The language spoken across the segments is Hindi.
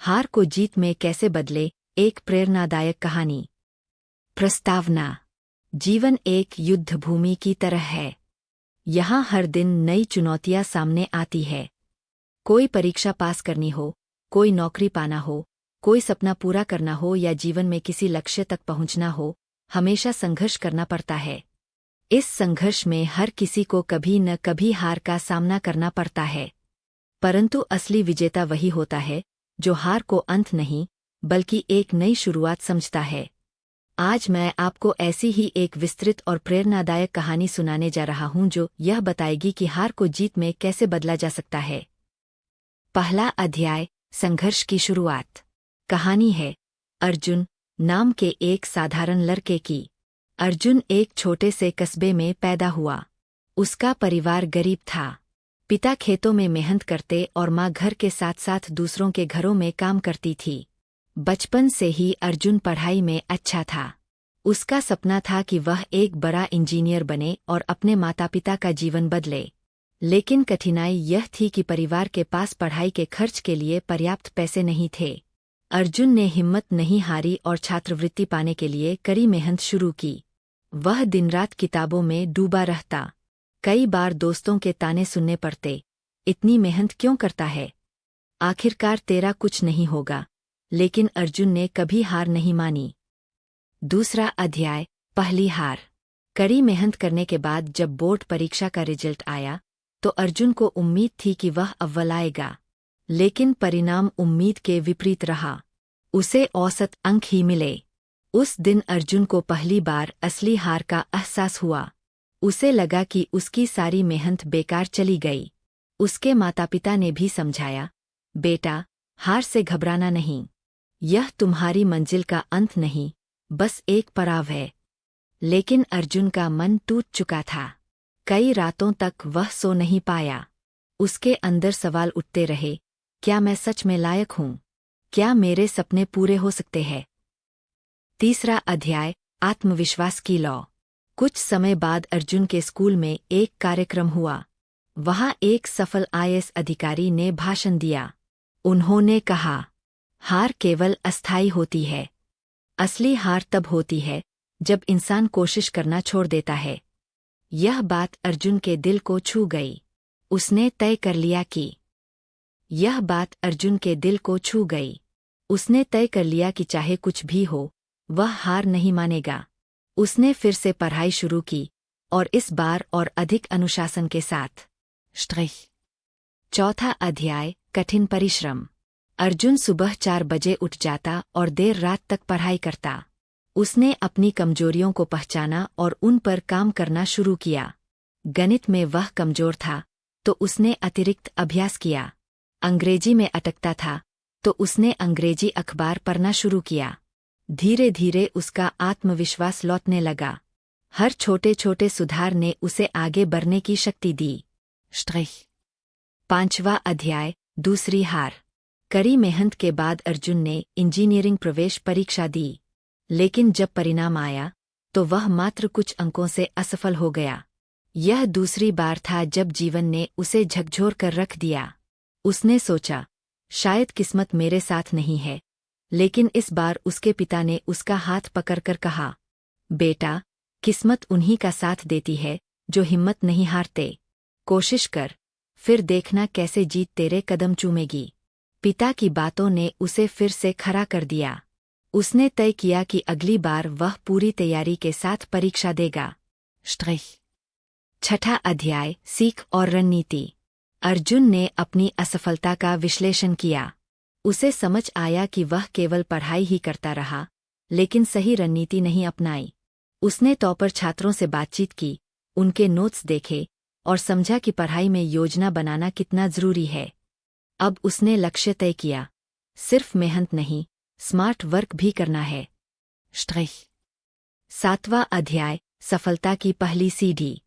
हार को जीत में कैसे बदले, एक प्रेरणादायक कहानी। प्रस्तावना। जीवन एक युद्ध भूमि की तरह है। यहाँ हर दिन नई चुनौतियाँ सामने आती है। कोई परीक्षा पास करनी हो, कोई नौकरी पाना हो, कोई सपना पूरा करना हो या जीवन में किसी लक्ष्य तक पहुँचना हो, हमेशा संघर्ष करना पड़ता है। इस संघर्ष में हर किसी को कभी न कभी हार का सामना करना पड़ता है। परंतु असली विजेता वही होता है जो हार को अंत नहीं बल्कि एक नई शुरुआत समझता है। आज मैं आपको ऐसी ही एक विस्तृत और प्रेरणादायक कहानी सुनाने जा रहा हूं जो यह बताएगी कि हार को जीत में कैसे बदला जा सकता है। पहला अध्याय, संघर्ष की शुरुआत। कहानी है अर्जुन नाम के एक साधारण लड़के की। अर्जुन एक छोटे से कस्बे में पैदा हुआ। उसका परिवार गरीब था। पिता खेतों में मेहनत करते और माँ घर के साथ साथ दूसरों के घरों में काम करती थी। बचपन से ही अर्जुन पढ़ाई में अच्छा था। उसका सपना था कि वह एक बड़ा इंजीनियर बने और अपने माता पिता का जीवन बदले। लेकिन कठिनाई यह थी कि परिवार के पास पढ़ाई के खर्च के लिए पर्याप्त पैसे नहीं थे। अर्जुन ने हिम्मत नहीं हारी और छात्रवृत्ति पाने के लिए कड़ी मेहनत शुरू की। वह दिन रात किताबों में डूबा रहता। कई बार दोस्तों के ताने सुनने पड़ते, इतनी मेहनत क्यों करता है, आखिरकार तेरा कुछ नहीं होगा। लेकिन अर्जुन ने कभी हार नहीं मानी। दूसरा अध्याय, पहली हार। कड़ी मेहनत करने के बाद जब बोर्ड परीक्षा का रिजल्ट आया तो अर्जुन को उम्मीद थी कि वह अव्वल आएगा। लेकिन परिणाम उम्मीद के विपरीत रहा। उसे औसत अंक ही मिले। उस दिन अर्जुन को पहली बार असली हार का एहसास हुआ। उसे लगा कि उसकी सारी मेहनत बेकार चली गई। उसके माता पिता ने भी समझाया, बेटा, हार से घबराना नहीं। यह तुम्हारी मंजिल का अंत नहीं, बस एक पड़ाव है। लेकिन अर्जुन का मन टूट चुका था। कई रातों तक वह सो नहीं पाया। उसके अंदर सवाल उठते रहे, क्या मैं सच में लायक हूँ? क्या मेरे सपने पूरे हो सकते हैं? तीसरा अध्याय, आत्मविश्वास की लौ। कुछ समय बाद अर्जुन के स्कूल में एक कार्यक्रम हुआ। वहाँ एक सफल आईएएस अधिकारी ने भाषण दिया। उन्होंने कहा, हार केवल अस्थायी होती है। असली हार तब होती है जब इंसान कोशिश करना छोड़ देता है। यह बात अर्जुन के दिल को छू गई। उसने तय कर लिया कि यह बात अर्जुन के दिल को छू गई। उसने तय कर लिया कि चाहे कुछ भी हो, वह हार नहीं मानेगा। उसने फिर से पढ़ाई शुरू की और इस बार और अधिक अनुशासन के साथ। चौथा अध्याय, कठिन परिश्रम। अर्जुन सुबह 4 बजे उठ जाता और देर रात तक पढ़ाई करता। उसने अपनी कमजोरियों को पहचाना और उन पर काम करना शुरू किया। गणित में वह कमजोर था तो उसने अतिरिक्त अभ्यास किया। अंग्रेजी में अटकता था तो उसने अंग्रेजी अखबार पढ़ना शुरू किया। धीरे धीरे उसका आत्मविश्वास लौटने लगा। हर छोटे छोटे सुधार ने उसे आगे बढ़ने की शक्ति दी। पांचवा अध्याय, दूसरी हार। कड़ी मेहनत के बाद अर्जुन ने इंजीनियरिंग प्रवेश परीक्षा दी। लेकिन जब परिणाम आया तो वह मात्र कुछ अंकों से असफल हो गया। यह दूसरी बार था जब जीवन ने उसे झकझोर कर रख दिया। उसने सोचा, शायद किस्मत मेरे साथ नहीं है। लेकिन इस बार उसके पिता ने उसका हाथ पकड़कर कहा, बेटा, किस्मत उन्हीं का साथ देती है जो हिम्मत नहीं हारते। कोशिश कर, फिर देखना कैसे जीत तेरे कदम चूमेगी। पिता की बातों ने उसे फिर से खड़ा कर दिया। उसने तय किया कि अगली बार वह पूरी तैयारी के साथ परीक्षा देगा। छठा अध्याय, सीख और रणनीति। अर्जुन ने अपनी असफलता का विश्लेषण किया। उसे समझ आया कि वह केवल पढ़ाई ही करता रहा, लेकिन सही रणनीति नहीं अपनाई। उसने टॉपर छात्रों से बातचीत की, उनके नोट्स देखे और समझा कि पढ़ाई में योजना बनाना कितना जरूरी है। अब उसने लक्ष्य तय किया, सिर्फ मेहनत नहीं, स्मार्ट वर्क भी करना है। सातवां अध्याय, सफलता की पहली सीढ़ी।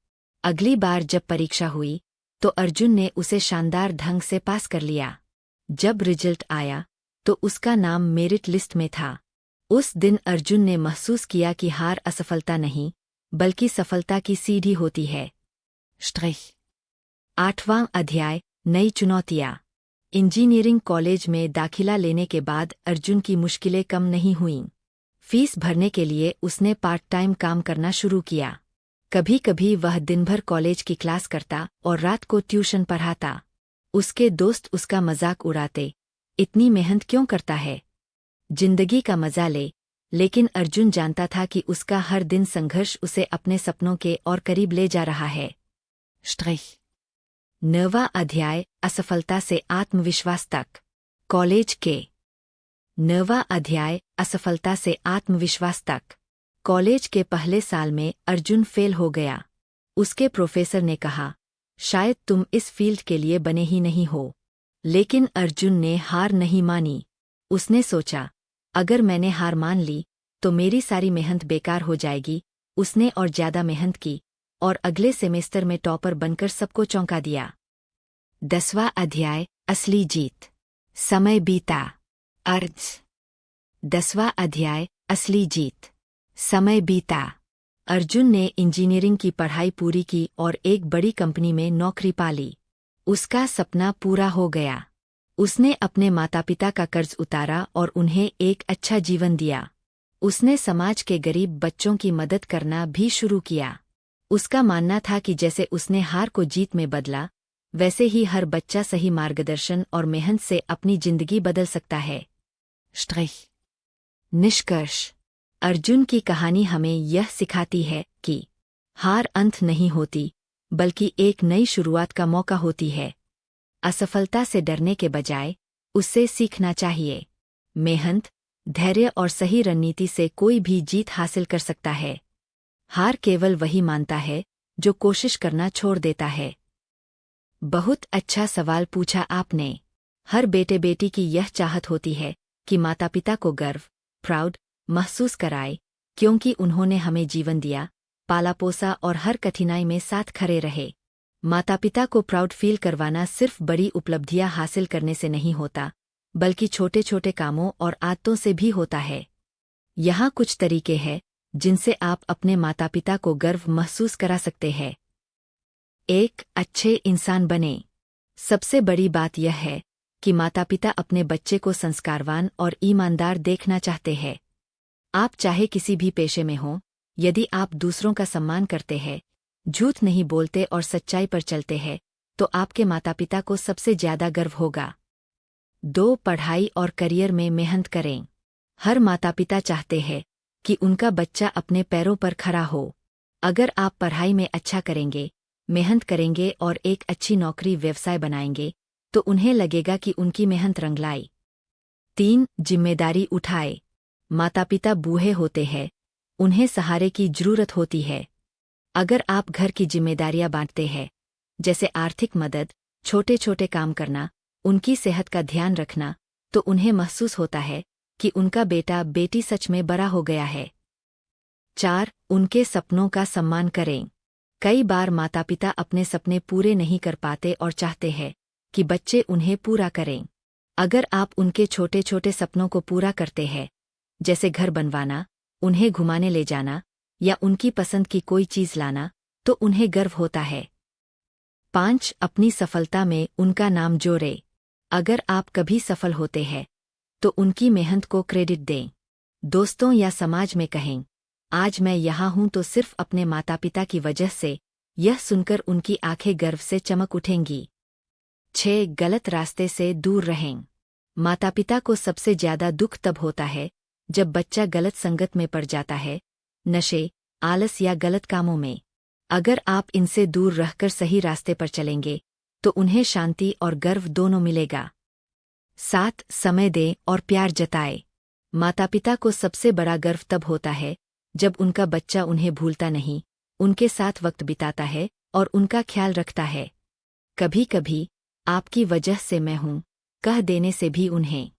अगली बार जब परीक्षा हुई तो अर्जुन ने उसे शानदार ढंग से पास कर लिया। जब रिजल्ट आया तो उसका नाम मेरिट लिस्ट में था। उस दिन अर्जुन ने महसूस किया कि हार असफलता नहीं बल्कि सफलता की सीढ़ी होती है। आठवां अध्याय, नई चुनौतियाँ। इंजीनियरिंग कॉलेज में दाखिला लेने के बाद अर्जुन की मुश्किलें कम नहीं हुईं। फीस भरने के लिए उसने पार्ट टाइम काम करना शुरू किया। कभी कभी वह दिन भर कॉलेज की क्लास करता और रात को ट्यूशन पढ़ाता। उसके दोस्त उसका मजाक उड़ाते, इतनी मेहनत क्यों करता है, जिंदगी का मजा ले। लेकिन अर्जुन जानता था कि उसका हर दिन संघर्ष उसे अपने सपनों के और करीब ले जा रहा है। स्ट्रेस 9वां अध्याय, असफलता से आत्मविश्वास तक। कॉलेज के 9वां अध्याय, असफलता से आत्मविश्वास तक। कॉलेज के पहले साल में अर्जुन फेल हो गया। उसके प्रोफेसर ने कहा, शायद तुम इस फील्ड के लिए बने ही नहीं हो। लेकिन अर्जुन ने हार नहीं मानी। उसने सोचा, अगर मैंने हार मान ली तो मेरी सारी मेहनत बेकार हो जाएगी। उसने और ज्यादा मेहनत की और अगले सेमेस्टर में टॉपर बनकर सबको चौंका दिया। 10वां अध्याय, असली जीत। समय बीता। अर्ज 10वां अध्याय, असली जीत। समय बीता। अर्जुन ने इंजीनियरिंग की पढ़ाई पूरी की और एक बड़ी कंपनी में नौकरी पा ली। उसका सपना पूरा हो गया। उसने अपने माता पिता का कर्ज उतारा और उन्हें एक अच्छा जीवन दिया। उसने समाज के गरीब बच्चों की मदद करना भी शुरू किया। उसका मानना था कि जैसे उसने हार को जीत में बदला, वैसे ही हर बच्चा सही मार्गदर्शन और मेहनत से अपनी जिंदगी बदल सकता है। निष्कर्ष, अर्जुन की कहानी हमें यह सिखाती है कि हार अंत नहीं होती, बल्कि एक नई शुरुआत का मौका होती है। असफलता से डरने के बजाय उससे सीखना चाहिए। मेहनत, धैर्य और सही रणनीति से कोई भी जीत हासिल कर सकता है। हार केवल वही मानता है जो कोशिश करना छोड़ देता है। बहुत अच्छा सवाल पूछा आपने। हर बेटे बेटी की यह चाहत होती है कि माता पिता को गर्व, प्राउड महसूस कराए, क्योंकि उन्होंने हमें जीवन दिया, पाला पोसा और हर कठिनाई में साथ खड़े रहे। माता पिता को प्राउड फील करवाना सिर्फ बड़ी उपलब्धियां हासिल करने से नहीं होता, बल्कि छोटे छोटे कामों और आदतों से भी होता है। यहाँ कुछ तरीके हैं जिनसे आप अपने माता पिता को गर्व महसूस करा सकते हैं। 1. अच्छे इंसान बने। सबसे बड़ी बात यह है कि माता पिता अपने बच्चे को संस्कारवान और ईमानदार देखना चाहते हैं। आप चाहे किसी भी पेशे में हों, यदि आप दूसरों का सम्मान करते हैं, झूठ नहीं बोलते और सच्चाई पर चलते हैं, तो आपके माता पिता को सबसे ज्यादा गर्व होगा। 2. पढ़ाई और करियर में मेहनत करें। हर माता पिता चाहते हैं कि उनका बच्चा अपने पैरों पर खड़ा हो। अगर आप पढ़ाई में अच्छा करेंगे, मेहनत करेंगे और एक अच्छी नौकरी व्यवसाय बनाएंगे, तो उन्हें लगेगा कि उनकी मेहनत रंग लाई। 3. जिम्मेदारी उठाए। माता पिता बूढ़े होते हैं, उन्हें सहारे की जरूरत होती है। अगर आप घर की जिम्मेदारियां बांटते हैं, जैसे आर्थिक मदद, छोटे छोटे काम करना, उनकी सेहत का ध्यान रखना, तो उन्हें महसूस होता है कि उनका बेटा बेटी सच में बड़ा हो गया है। 4. उनके सपनों का सम्मान करें। कई बार माता पिता अपने सपने पूरे नहीं कर पाते और चाहते हैं कि बच्चे उन्हें पूरा करें। अगर आप उनके छोटे छोटे सपनों को पूरा करते हैं, जैसे घर बनवाना, उन्हें घुमाने ले जाना या उनकी पसंद की कोई चीज लाना, तो उन्हें गर्व होता है। 5. अपनी सफलता में उनका नाम जोड़े। अगर आप कभी सफल होते हैं, तो उनकी मेहनत को क्रेडिट दें। दोस्तों या समाज में कहें, आज मैं यहाँ हूँ तो सिर्फ अपने माता पिता की वजह से। यह सुनकर उनकी आंखें गर्व से चमक उठेंगी। 6. गलत रास्ते से दूर रहें। माता पिता को सबसे ज्यादा दुख तब होता है जब बच्चा गलत संगत में पड़ जाता है, नशे, आलस या गलत कामों में। अगर आप इनसे दूर रहकर सही रास्ते पर चलेंगे, तो उन्हें शांति और गर्व दोनों मिलेगा। 7. समय दें और प्यार जताए। माता पिता को सबसे बड़ा गर्व तब होता है जब उनका बच्चा उन्हें भूलता नहीं, उनके साथ वक्त बिताता है और उनका ख्याल रखता है। कभी कभी आपकी वजह से मैं हूँ कह देने से भी उन्हें